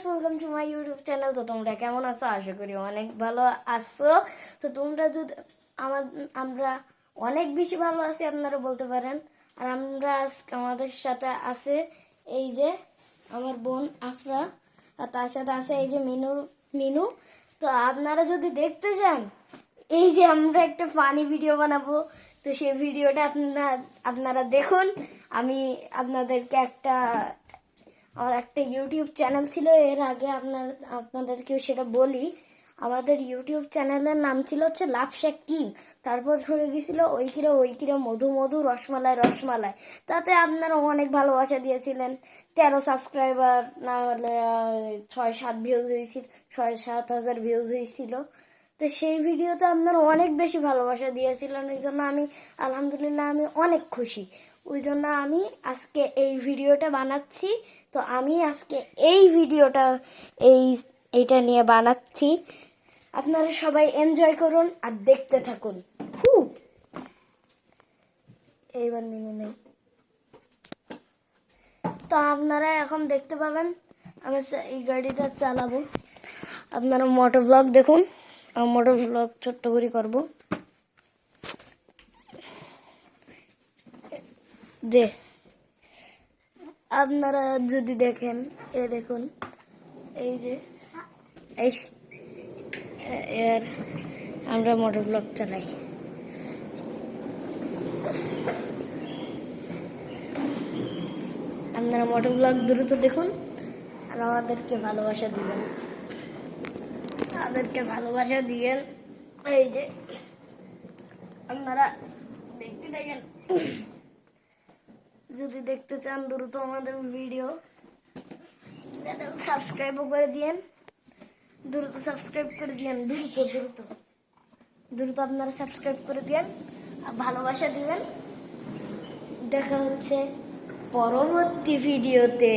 Guys, welcome to my YouTube channel. তো তোমরা কেমন আছো? আশা করি অনেক ভালো আছো। তো তোমরা যদি আমরা অনেক বেশি ভালো আছি আপনারা বলতে পারেন। আর আমরা আজকে আমাদের সাথে আছে এই যে আমার বোন আফরা, আর তার সাথে আছে এই যে মিনু। তো আপনারা যদি দেখতে চান, এই যে আমরা একটা ফানি ভিডিও বানাবো, তো সেই ভিডিওটা আপনারা দেখুন। আমি আপনাদেরকে আমার একটা ইউটিউব চ্যানেল ছিল এর আগে, আপনাদেরকেও সেটা বলি। আমাদের ইউটিউব চ্যানেলের নাম ছিল হচ্ছে লাভশাক কিং। তারপর হয়ে গেছিল ওই কিরে মধু মধু রসমালাই রসমালাই। তাতে আপনারা অনেক ভালোবাসা দিয়েছিলেন। 13 সাবস্ক্রাইবার না হলে 6-7 ভিউজ হয়েছিল, 6-7 হাজার ভিউজ হয়েছিল। তো সেই ভিডিওতে আপনারা অনেক বেশি ভালোবাসা দিয়েছিলেন, ওই জন্য আমি আলহামদুলিল্লাহ আমি অনেক খুশি। ওই জন্য আমি আজকে এই ভিডিওটা বানাচ্ছি। তো আমি আজকে এই ভিডিওটা এইটা নিয়ে বানাচ্ছি। আপনারা সবাই এনজয় করুন আর দেখতে থাকুন। এইবার মিনু নেই। তো আপনারা এখন দেখতে পাবেন আমি এই গাড়িটা চালাবো। আপনারা মোটর ব্লগ দেখুন, মোটর ব্লগ ছোট্ট করে করবো। যে আপনারা যদি দেখেন, দেখুন এই যে এর আমরা মোটর ব্লগ চালাই। আপনারা মোটর ব্লগ দ্রুত দেখুন আর আমাদেরকে ভালোবাসা দিবেন, এই যে আপনারা দেখতে দেখেন। যদি দেখতে চান দ্রুত আমাদের ভিডিও চ্যানেল সাবস্ক্রাইবও করে দিয়েন, দ্রুত সাবস্ক্রাইব করে দিয়েন, দ্রুত আপনারা সাবস্ক্রাইব করে দিয়েন আর ভালোবাসা দিবেন। দেখা হচ্ছে পরবর্তী ভিডিওতে।